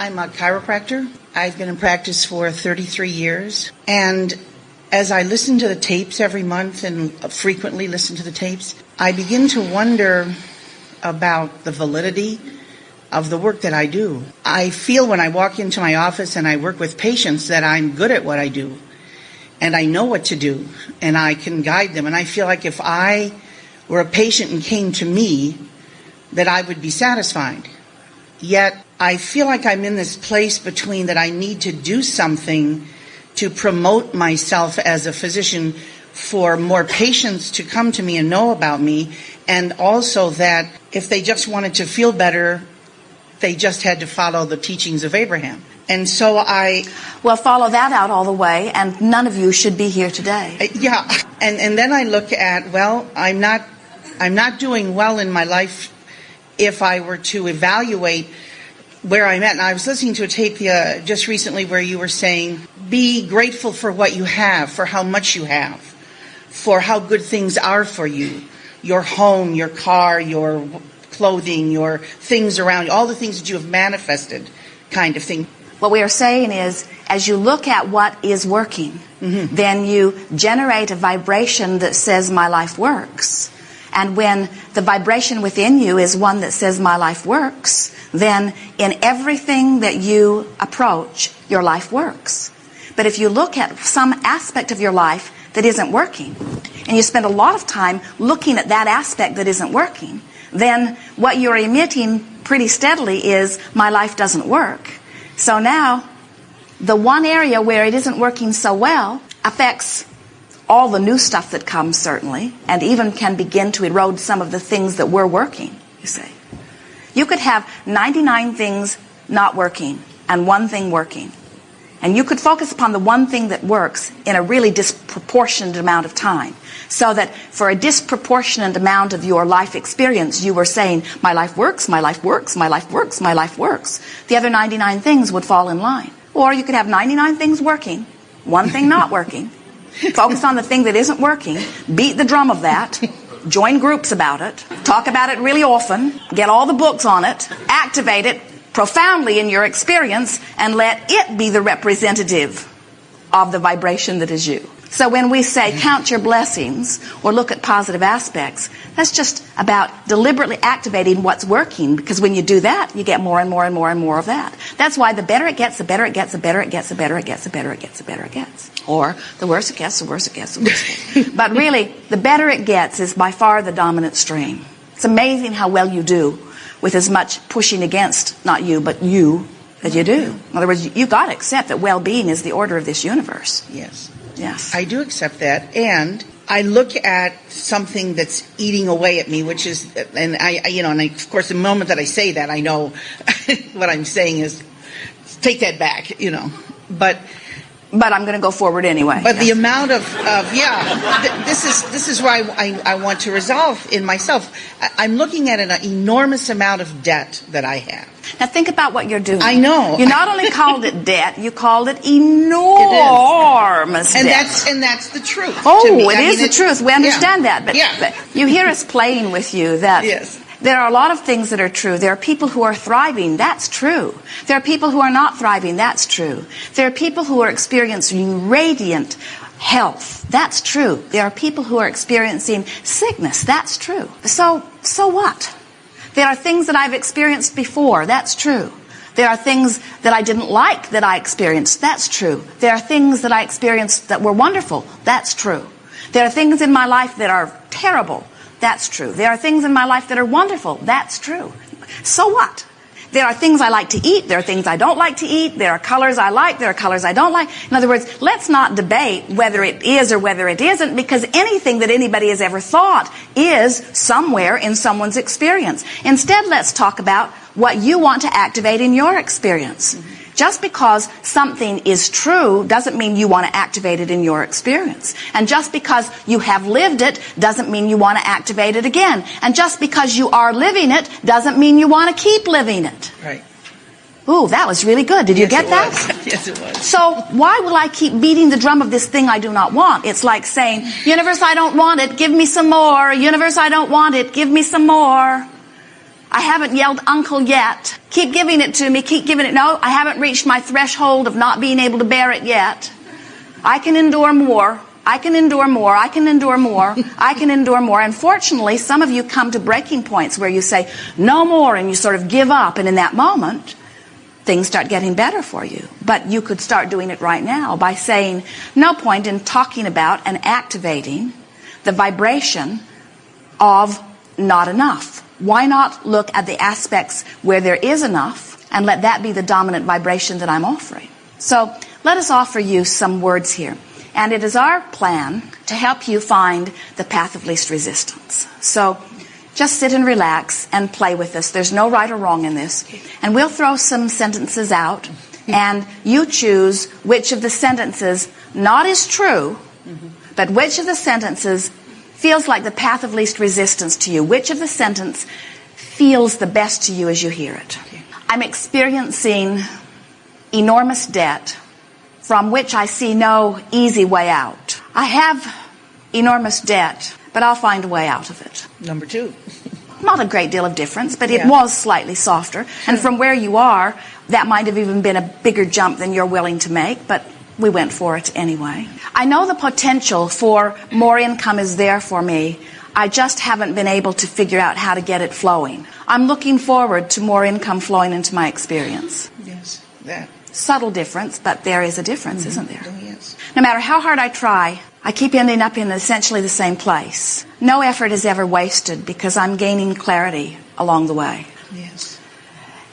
I'm a chiropractor. I've been in practice for 33 years. And as I listen to the tapes every month and frequently listen to the tapes, I begin to wonder about the validity of the work that I do. I feel when I walk into my office and I work with patients that I'm good at what I do. And I know what to do. And I can guide them. And I feel like if I were a patient and came to me, that I would be satisfied. Yet I feel like I'm in this place between that I need to do something to promote myself as a physician for more patients to come to me and know about me, and also that if they just wanted to feel better, they just had to follow the teachings of Abraham. And so Well, follow that out all the way, and none of you should be here today. Yeah, and then I look at, well, I'm not doing well in my life if I were to evaluate where I'm at. And I was listening to a tape just recently where you were saying, be grateful for what you have, for how much you have, for how good things are for you. Your home, your car, your clothing, your things around you, all the things that you have manifested kind of thing. What we are saying is, as you look at what is working, then you generate a vibration that says, my life works. And when the vibration within you is one that says, my life works, then in everything that you approach, your life works. But if you look at some aspect of your life that isn't working, and you spend a lot of time looking at that aspect that isn't working, then what you're emitting pretty steadily is, my life doesn't work. So now, the one area where it isn't working so well affects all the new stuff that comes, certainly, and even can begin to erode some of the things that were working, you see. You could have 99 things not working and one thing working. And you could focus upon the one thing that works in a really disproportionate amount of time. So that for a disproportionate amount of your life experience, you were saying, my life works, my life works, my life works, my life works. The other 99 things would fall in line. Or you could have 99 things working, one thing not working. Focus on the thing that isn't working, beat the drum of that, join groups about it, talk about it really often, get all the books on it, activate it profoundly in your experience, and let it be the representative of the vibration that is you. So when we say count your blessings or look at positive aspects, that's just about deliberately activating what's working, because when you do that, you get more and more and more and more of that. That's why the better it gets, the better it gets, the better it gets, the better it gets, the better it gets, the better it gets. Or the worse it gets, the worse it gets, the worse it gets. But really, the better it gets is by far the dominant stream. It's amazing how well you do with as much pushing against, not you, but you, as you do. In other words, you've got to accept that well-being is the order of this universe. Yes. Yes. I do accept that, and I look at something that's eating away at me, which is, and of course, the moment that I say that, I know what I'm saying is, take that back, but I'm going to go forward anyway. But yes. The amount of this is where I want to resolve in myself. I'm looking at an enormous amount of debt that I have. Now think about what you're doing. I know. You not only called it debt, you called it enormous debt. And that's the truth. Oh, to me. it is the truth. We understand that. But you hear us playing with you that there are a lot of things that are true. There are people who are thriving. That's true. There are people who are not thriving. That's true. There are people who are experiencing radiant health. That's true. There are people who are experiencing sickness. That's true. So what? There are things that I've experienced before. That's true. There are things that I didn't like that I experienced. That's true. There are things that I experienced that were wonderful. That's true. There are things in my life that are terrible. That's true. There are things in my life that are wonderful. That's true. So what? There are things I like to eat. There are things I don't like to eat. There are colors I like. There are colors I don't like. In other words, let's not debate whether it is or whether it isn't, because anything that anybody has ever thought is somewhere in someone's experience. Instead, let's talk about what you want to activate in your experience. Just because something is true doesn't mean you want to activate it in your experience. And just because you have lived it doesn't mean you want to activate it again. And just because you are living it doesn't mean you want to keep living it. Right. Ooh, that was really good. Did you get that? Yes, it was. So why will I keep beating the drum of this thing I do not want? It's like saying, universe, I don't want it. Give me some more. Universe, I don't want it. Give me some more. I haven't yelled uncle yet. Keep giving it to me. Keep giving it. No, I haven't reached my threshold of not being able to bear it yet. I can endure more. I can endure more. I can endure more. I can endure more. And fortunately, some of you come to breaking points where you say, no more, and you sort of give up. And in that moment, things start getting better for you. But you could start doing it right now by saying, no point in talking about and activating the vibration of not enough. Why not look at the aspects where there is enough and let that be the dominant vibration that I'm offering? So let us offer you some words here. And it is our plan to help you find the path of least resistance. So just sit and relax and play with us. There's no right or wrong in this. And we'll throw some sentences out, and you choose which of the sentences not is true, but which of the sentences feels like the path of least resistance to you. Which of the sentence feels the best to you as you hear it? I'm experiencing enormous debt from which I see no easy way out. I have enormous debt, but I'll find a way out of it. Number 2. Not a great deal of difference, but it was slightly softer. And from where you are, that might have even been a bigger jump than you're willing to make, but we went for it anyway. I know the potential for more income is there for me. I just haven't been able to figure out how to get it flowing. I'm looking forward to more income flowing into my experience. Yes, that. Subtle difference, but there is a difference, isn't there? Oh, yes. No matter how hard I try, I keep ending up in essentially the same place. No effort is ever wasted because I'm gaining clarity along the way. Yes.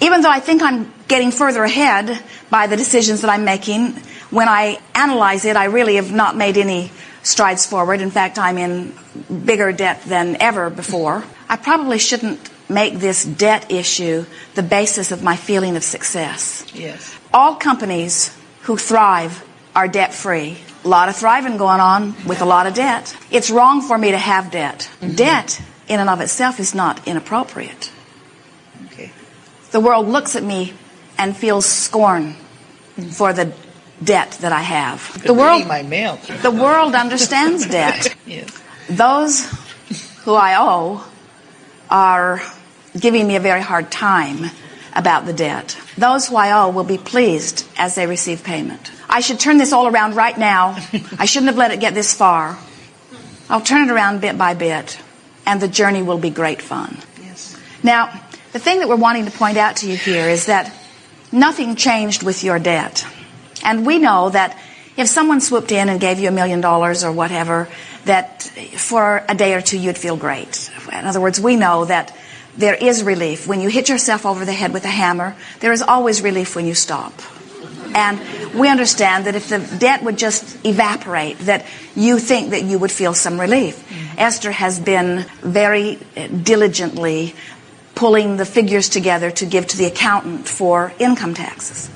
Even though I think I'm getting further ahead by the decisions that I'm making, when I analyze it, I really have not made any strides forward. In fact, I'm in bigger debt than ever before. I probably shouldn't make this debt issue the basis of my feeling of success. Yes. All companies who thrive are debt-free. A lot of thriving going on with a lot of debt. It's wrong for me to have debt. Debt, in and of itself, is not inappropriate. Okay. The world looks at me and feels scorn for the debt that I have. The world understands debt. Yes. Those who I owe are giving me a very hard time about the debt. Those who I owe will be pleased as they receive payment. I should turn this all around right now. I shouldn't have let it get this far. I'll turn it around bit by bit, and the journey will be great fun. Yes. Now, the thing that we're wanting to point out to you here is that nothing changed with your debt. And we know that if someone swooped in and gave you $1 million or whatever, that for a day or two you'd feel great. In other words, we know that there is relief. When you hit yourself over the head with a hammer, there is always relief when you stop. And we understand that if the debt would just evaporate, that you think that you would feel some relief. Esther has been very diligently pulling the figures together to give to the accountant for income taxes.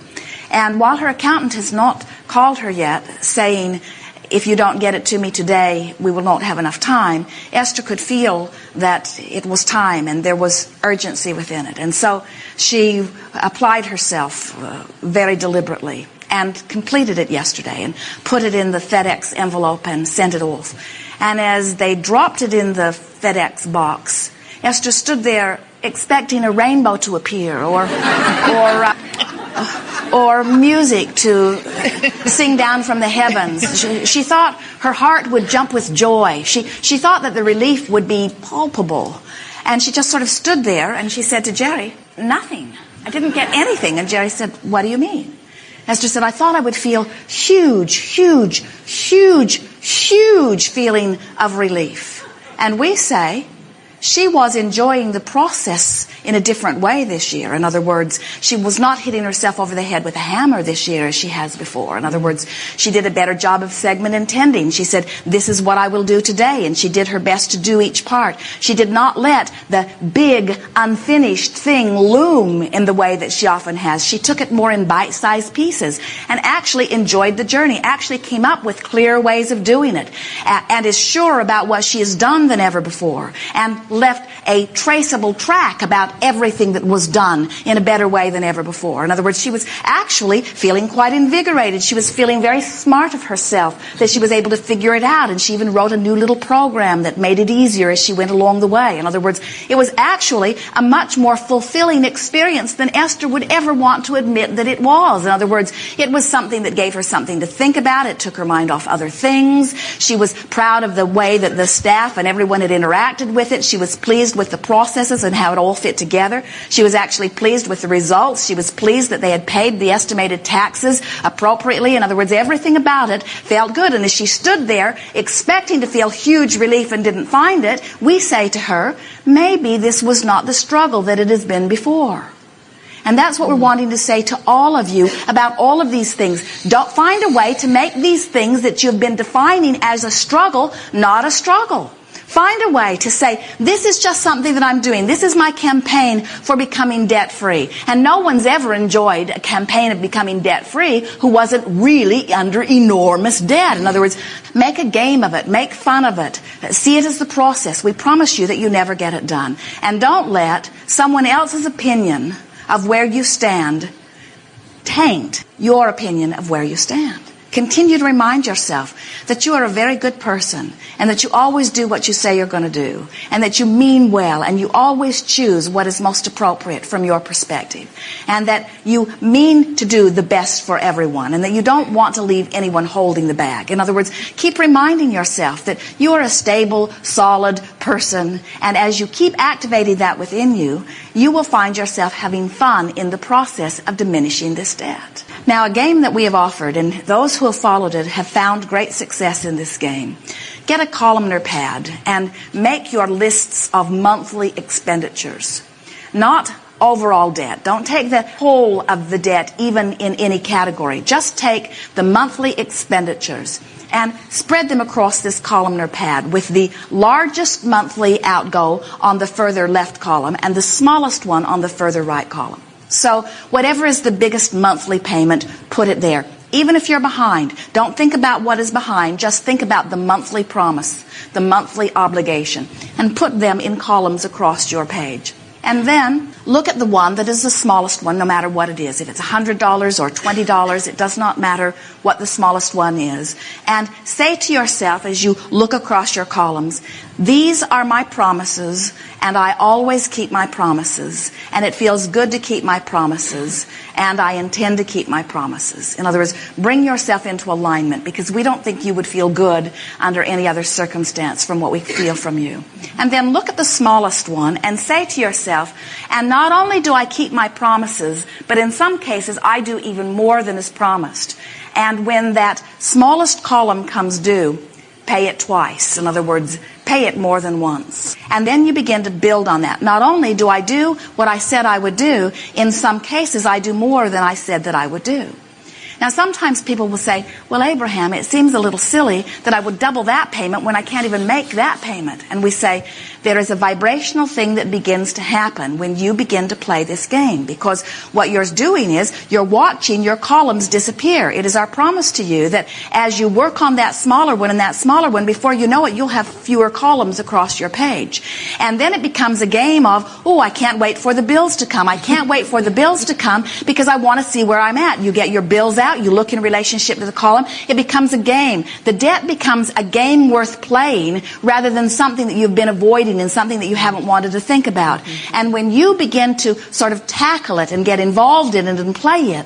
And while her accountant has not called her yet, saying, if you don't get it to me today, we will not have enough time, Esther could feel that it was time and there was urgency within it. And so she applied herself very deliberately and completed it yesterday and put it in the FedEx envelope and sent it off. And as they dropped it in the FedEx box, Esther stood there expecting a rainbow to appear or music to sing down from the heavens. She thought her heart would jump with joy. She thought that the relief would be palpable. And she just sort of stood there and she said to Jerry, nothing. I didn't get anything. And Jerry said, what do you mean? Esther said, I thought I would feel huge feeling of relief. And we say, she was enjoying the process in a different way this year. In other words, she was not hitting herself over the head with a hammer this year as she has before. In other words, she did a better job of segment intending. She said, this is what I will do today. And she did her best to do each part. She did not let the big, unfinished thing loom in the way that she often has. She took it more in bite-sized pieces and actually enjoyed the journey, actually came up with clear ways of doing it, and is sure about what she has done than ever before, and left a traceable track about everything that was done in a better way than ever before. In other words, she was actually feeling quite invigorated. She was feeling very smart of herself, that she was able to figure it out, and she even wrote a new little program that made it easier as she went along the way. In other words, it was actually a much more fulfilling experience than Esther would ever want to admit that it was. In other words, it was something that gave her something to think about. It took her mind off other things. She was proud of the way that the staff and everyone had interacted with it. She was pleased with the processes and how it all fit together. She was actually pleased with the results. She was pleased that they had paid the estimated taxes appropriately. In other words, everything about it felt good. And as she stood there expecting to feel huge relief and didn't find it, we say to her, maybe this was not the struggle that it has been before. And that's what we're wanting to say to all of you about all of these things. Don't find a way to make these things that you've been defining as a struggle, not a struggle. Find a way to say, this is just something that I'm doing. This is my campaign for becoming debt-free. And no one's ever enjoyed a campaign of becoming debt-free who wasn't really under enormous debt. In other words, make a game of it. Make fun of it. See it as the process. We promise you that you never get it done. And don't let someone else's opinion of where you stand taint your opinion of where you stand. Continue to remind yourself that you are a very good person and that you always do what you say you're going to do and that you mean well and you always choose what is most appropriate from your perspective and that you mean to do the best for everyone and that you don't want to leave anyone holding the bag. In other words, keep reminding yourself that you are a stable, solid person, and as you keep activating that within you, you will find yourself having fun in the process of diminishing this debt. Now, a game that we have offered, and those who have followed it have found great success in this game. Get a columnar pad and make your lists of monthly expenditures, not overall debt. Don't take the whole of the debt, even in any category. Just take the monthly expenditures and spread them across this columnar pad with the largest monthly outgo on the further left column and the smallest one on the further right column. So whatever is the biggest monthly payment, put it there. Even if you're behind, don't think about what is behind. Just think about the monthly promise, the monthly obligation, and put them in columns across your page. And then look at the one that is the smallest one, no matter what it is. If it's $100 or $20, it does not matter what the smallest one is. And say to yourself as you look across your columns, these are my promises, and I always keep my promises, and it feels good to keep my promises, and I intend to keep my promises. In other words, bring yourself into alignment, because we don't think you would feel good under any other circumstance from what we feel from you. And then look at the smallest one and say to yourself, and not only do I keep my promises, but in some cases I do even more than is promised. And when that smallest column comes due, pay it twice. In other words, pay it more than once. And then you begin to build on that. Not only do I do what I said I would do, in some cases I do more than I said that I would do. Now, sometimes people will say, well, Abraham, it seems a little silly that I would double that payment when I can't even make that payment. And we say, there is a vibrational thing that begins to happen when you begin to play this game. Because what you're doing is you're watching your columns disappear. It is our promise to you that as you work on that smaller one and that smaller one, before you know it, you'll have fewer columns across your page. And then it becomes a game of, oh, I can't wait for the bills to come. I can't wait for the bills to come because I want to see where I'm at. You get your bills out. You look in relationship to the column. It becomes a game. The debt becomes a game worth playing rather than something that you've been avoiding and something that you haven't wanted to think about. And when you begin to sort of tackle it and get involved in it and play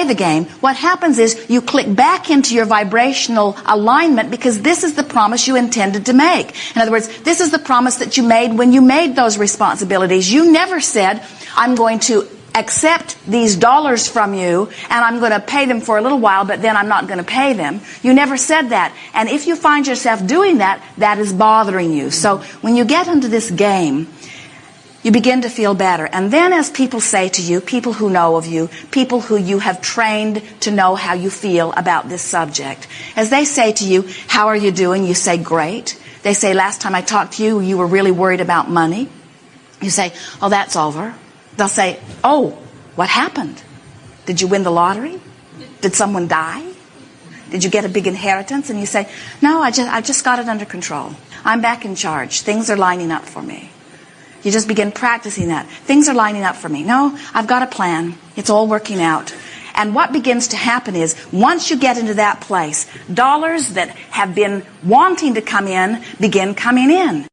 the game, what happens is you click back into your vibrational alignment because this is the promise you intended to make. In other words, this is the promise that you made when you made those responsibilities. You never said, I'm going to accept these dollars from you and I'm going to pay them for a little while, but then I'm not going to pay them. You never said that. And if you find yourself doing that, that is bothering you. So when you get into this game, you begin to feel better. And then as people say to you, people who know of you, people who you have trained to know how you feel about this subject, as they say to you, how are you doing? You say, great. They say, last time I talked to you, you were really worried about money. You say, oh, that's over. They'll say, oh, what happened? Did you win the lottery? Did someone die? Did you get a big inheritance? And you say, no, I just got it under control. I'm back in charge. Things are lining up for me. You just begin practicing that. Things are lining up for me. No, I've got a plan. It's all working out. And what begins to happen is, once you get into that place, dollars that have been wanting to come in begin coming in.